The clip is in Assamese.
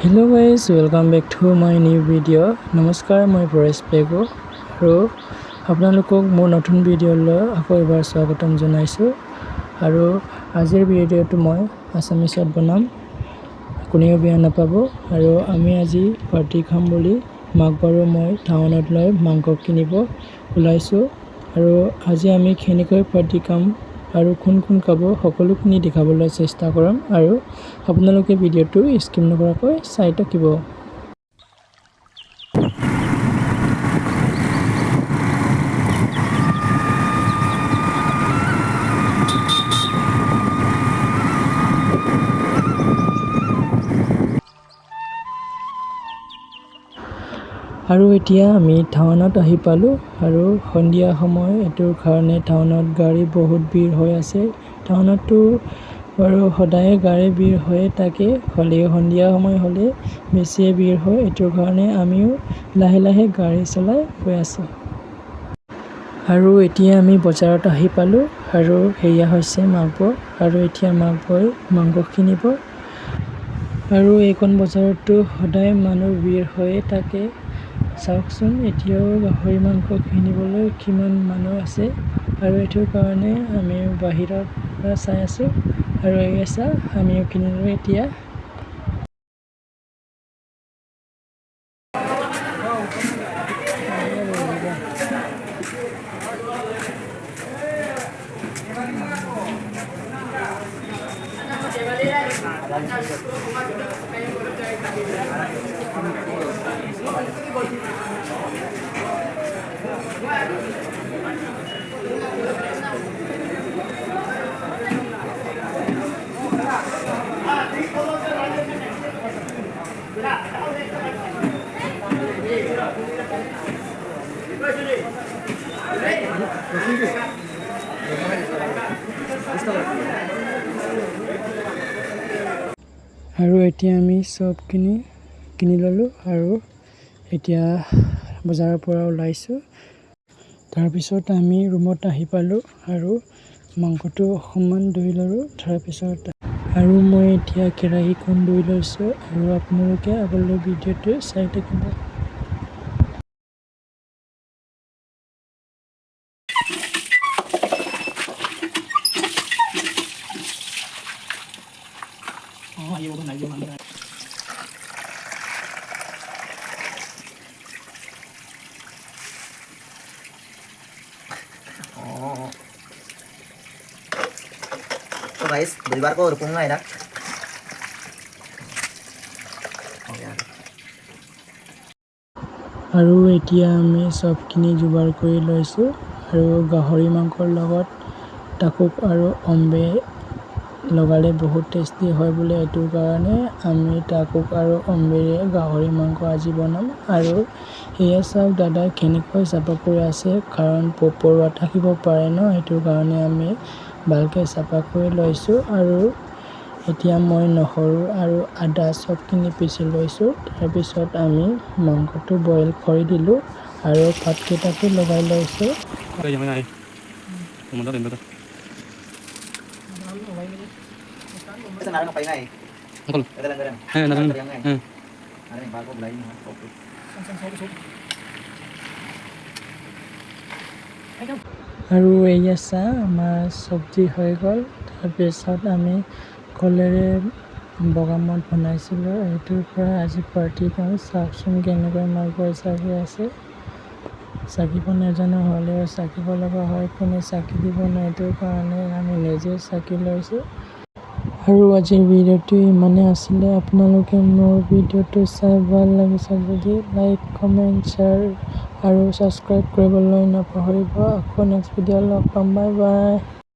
Hello guys, welcome back to my new video. নমস্কাৰ, মই পৰেশ পেগু আৰু আপোনালোকক মোৰ নতুন ভিডিঅ'লৈ আকৌ এবাৰ স্বাগতম জনাইছোঁ। আৰু আজিৰ ভিডিঅ'টো মই আছামিছত বনাম, কোনেও বেয়া নাপাব। আৰু আমি আজি পাৰ্টি খাম বুলি মাঘবাৰো মই টাউনত লৈ মাংস কিনিব ওলাইছোঁ। আৰু আজি আমি কেনেকৈ পাৰ্টি খাম আৰু কোন কোন খাব সকলোখিনি দেখাবলৈ চেষ্টা কৰিম। আৰু আপোনালোকে ভিডিঅ'টো স্কিপ নকৰাকৈ চাই থাকিব। আৰু এতিয়া আমি টাউনত আহি পালোঁ আৰু সন্ধিয়া সময় এইটোৰ কাৰণে টাউনত গাড়ী বহুত ভিৰ হৈ আছে। টাউনতো বাৰু সদায় গাড়ী ভিৰ হৈ থাকে, হ'লেও সন্ধিয়া সময় হ'লে বেছিয়ে ভিৰ হয়। এইটোৰ কাৰণে আমিও লাহে লাহে গাড়ী চলাই গৈ আছোঁ। আৰু এতিয়া আমি বজাৰত আহি পালোঁ আৰু সেয়া হৈছে মাঘবৰ। আৰু এতিয়া মাঘবই মাংস কিনিব। আৰু এইখন বজাৰতো সদায় মানুহ ভিৰ হৈয়ে থাকে। চাওকচোন, এতিয়াও গাহৰি মাংস কিনিবলৈ কিমান মানুহ আছে। আৰু এইটোৰ কাৰণে আমিও বাহিৰৰ পৰা চাই আছোঁ। আৰু এয়া আমিও কিনিলোঁ এতিয়া। আৰু এতিয়া আমি চব কিনি ল'লোঁ আৰু এতিয়া বজাৰৰ পৰা ওলাইছোঁ। তাৰপিছত আমি ৰুমত আহি পালোঁ আৰু মাংসটো অকণমান ধুই ল'লোঁ। তাৰপিছত আৰু মই এতিয়া কেৰাহীখন ধুই লৈছোঁ আৰু আপোনালোকে আগলৈ ভিডিঅ'টো চাই থাকিব। So guys, beribar ko rupong nga enak. আৰু এতিয়া আমি চবখিনি যোগাৰ কৰি লৈছোঁ। আৰু গাহৰি মাংসৰ লগত টাকুক আৰু অম্বে লগালে বহুত টেষ্টি হয় বোলে। এইটোৰ কাৰণে আমি টাকুক আৰু অম্বেৰে গাহৰি মাংস আজি বনাম। আৰু সেয়া চাওক দাদাই কেনেকৈ চাফা কৰি আছে, কাৰণ পৰুৱা থাকিব পাৰে ন, সেইটোৰ কাৰণে আমি ভালকৈ চাফা কৰি লৈছোঁ। আৰু এতিয়া মই নহৰু আৰু আদা চবখিনি পিচি লৈছোঁ। তাৰপিছত আমি মাংসটো বইল কৰি দিলোঁ আৰু পাতকেইটাটো লগাই লৈছোঁ। Kasi nalang kapay nga eh. Angkol. Ito lang ganun. Ayan, Nalang nalang. ganun nga eh. Ayan. Nalang yung bago, bulay mo. Okay. আৰু এয়া চাহ আমাৰ চব্জি হৈ গ'ল। তাৰপিছত আমি কলেৰে বগামত বনাইছিলোঁ, সেইটোৰ পৰা আজি পাৰ্টি খাওঁ। চাওকচোন কেনেকৈ মাঘৰ চাকি আছে। চাকিব নাজানো, হ'লেও চাকিব লগা হয়, কোনে চাকি দিব নোৱাৰে, এইটোৰ কাৰণে আমি নিজে চাকি লৈছোঁ। আৰু আজিৰ ভিডিঅ'টো ইমানেই আছিলে। আপোনালোকে মোৰ ভিডিঅ'টো চাই ভাল লাগিছে যদি লাইক, কমেণ্ট, শ্বেয়াৰ আৰু ছাবস্ক্ৰাইব কৰিবলৈ নাপাহৰিব। আকৌ নেক্সট ভিডিঅ' লগ পাম। Bye bye.